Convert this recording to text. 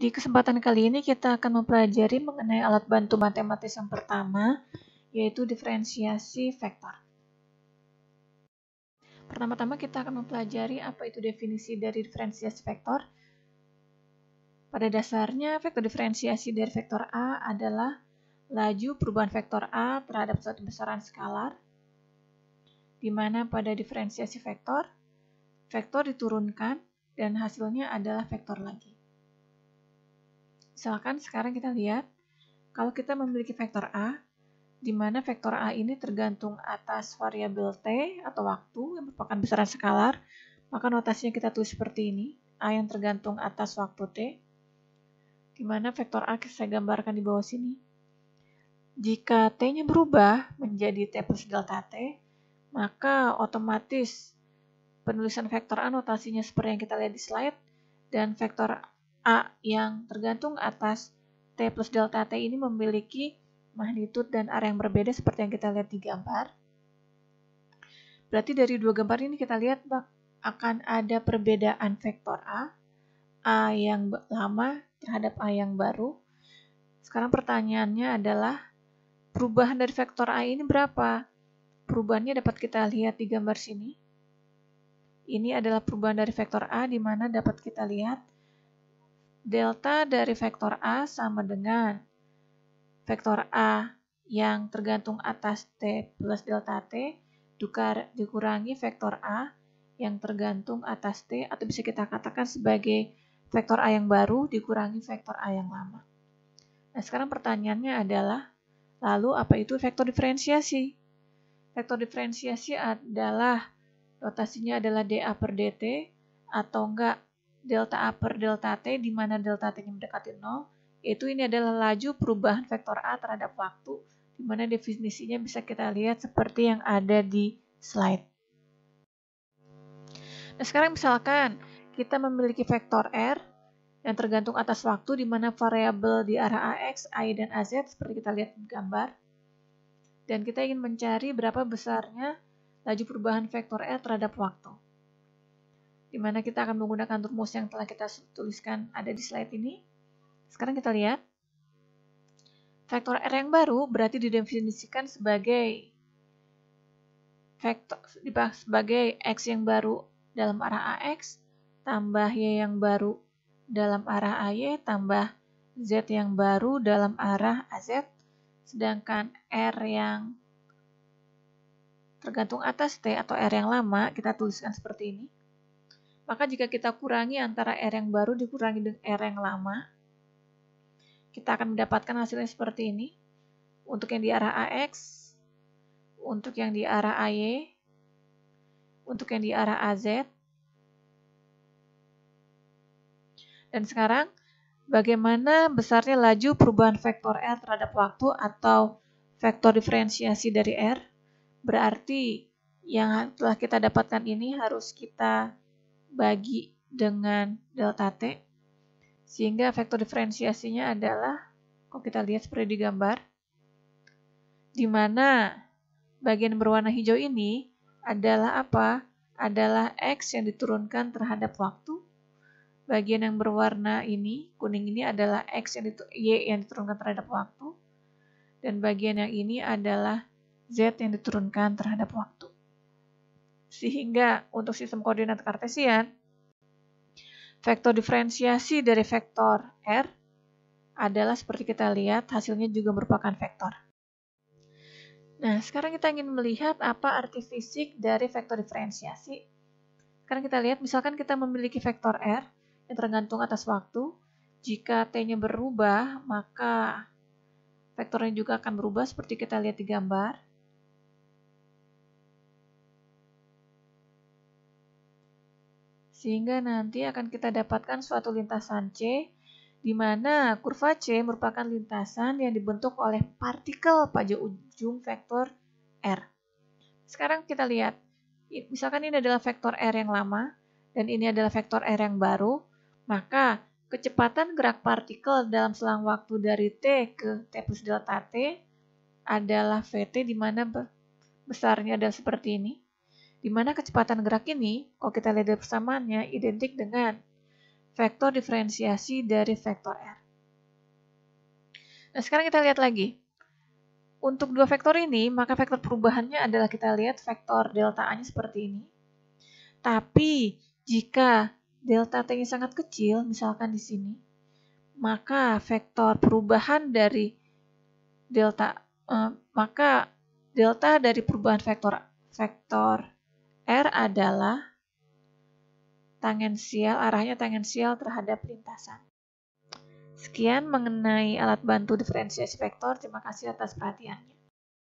Di kesempatan kali ini kita akan mempelajari mengenai alat bantu matematis yang pertama, yaitu diferensiasi vektor. Pertama-tama kita akan mempelajari apa itu definisi dari diferensiasi vektor. Pada dasarnya, vektor diferensiasi dari vektor A adalah laju perubahan vektor A terhadap suatu besaran skalar, di mana pada diferensiasi vektor, vektor diturunkan dan hasilnya adalah vektor lagi. Misalkan sekarang kita lihat, kalau kita memiliki vektor A, di mana vektor A ini tergantung atas variabel T atau waktu yang merupakan besaran skalar, maka notasinya kita tulis seperti ini, A yang tergantung atas waktu T, di mana vektor A saya gambarkan di bawah sini. Jika T-nya berubah menjadi T plus delta T, maka otomatis penulisan vektor A notasinya seperti yang kita lihat di slide, dan vektor A yang tergantung atas T plus delta T ini memiliki magnitud dan area yang berbeda seperti yang kita lihat di gambar. Berarti dari dua gambar ini kita lihat akan ada perbedaan vektor A yang lama terhadap A yang baru. Sekarang pertanyaannya adalah perubahan dari vektor A ini berapa? Perubahannya dapat kita lihat di gambar sini. Ini adalah perubahan dari vektor A di mana dapat kita lihat delta dari vektor A sama dengan vektor A yang tergantung atas T plus delta T dikurangi vektor A yang tergantung atas T, atau bisa kita katakan sebagai vektor A yang baru dikurangi vektor A yang lama. Nah, sekarang pertanyaannya adalah, lalu apa itu vektor diferensiasi? Vektor diferensiasi adalah, notasinya adalah dA per dt, atau enggak delta A per delta T, di mana delta T-nya mendekati 0, yaitu ini adalah laju perubahan vektor A terhadap waktu, di mana definisinya bisa kita lihat seperti yang ada di slide. Nah, sekarang misalkan kita memiliki vektor R yang tergantung atas waktu, di mana variabel di arah AX, Y, dan AZ seperti kita lihat di gambar. Dan kita ingin mencari berapa besarnya laju perubahan vektor R terhadap waktu, di mana kita akan menggunakan rumus yang telah kita tuliskan ada di slide ini. Sekarang kita lihat, vektor R yang baru berarti didefinisikan sebagai X yang baru dalam arah AX, tambah Y yang baru dalam arah AY, tambah Z yang baru dalam arah AZ, sedangkan R yang tergantung atas T atau R yang lama kita tuliskan seperti ini. Maka jika kita kurangi antara R yang baru dikurangi dengan R yang lama, kita akan mendapatkan hasilnya seperti ini. Untuk yang di arah AX, untuk yang di arah AY, untuk yang di arah AZ. Dan sekarang, bagaimana besarnya laju perubahan vektor R terhadap waktu atau vektor diferensiasi dari R? Berarti yang telah kita dapatkan ini harus kita bagi dengan delta T, sehingga vektor diferensiasinya adalah, kalau kita lihat seperti di gambar, di mana bagian berwarna hijau ini adalah apa? Adalah X yang diturunkan terhadap waktu. Bagian yang berwarna ini, kuning ini adalah Y yang diturunkan terhadap waktu. Dan bagian yang ini adalah Z yang diturunkan terhadap waktu. Sehingga untuk sistem koordinat kartesian, vektor diferensiasi dari vektor R adalah seperti kita lihat, hasilnya juga merupakan vektor. Nah, sekarang kita ingin melihat apa arti fisik dari vektor diferensiasi. Sekarang kita lihat, misalkan kita memiliki vektor R yang tergantung atas waktu. Jika T-nya berubah, maka vektornya juga akan berubah seperti kita lihat di gambar. Sehingga nanti akan kita dapatkan suatu lintasan C, di mana kurva C merupakan lintasan yang dibentuk oleh partikel pada ujung vektor R. Sekarang kita lihat, misalkan ini adalah vektor R yang lama, dan ini adalah vektor R yang baru, maka kecepatan gerak partikel dalam selang waktu dari T ke T plus delta T adalah Vt, di mana besarnya adalah seperti ini. Di mana kecepatan gerak ini, kalau kita lihat dari persamaannya, identik dengan vektor diferensiasi dari vektor R. Nah, sekarang kita lihat lagi. Untuk dua vektor ini, maka vektor perubahannya adalah kita lihat vektor delta A-nya seperti ini. Tapi, jika delta T-nya sangat kecil, misalkan di sini, maka vektor perubahan dari delta dari perubahan vektor R adalah arahnya tangensial terhadap lintasan. Sekian mengenai alat bantu diferensiasi vektor. Terima kasih atas perhatiannya.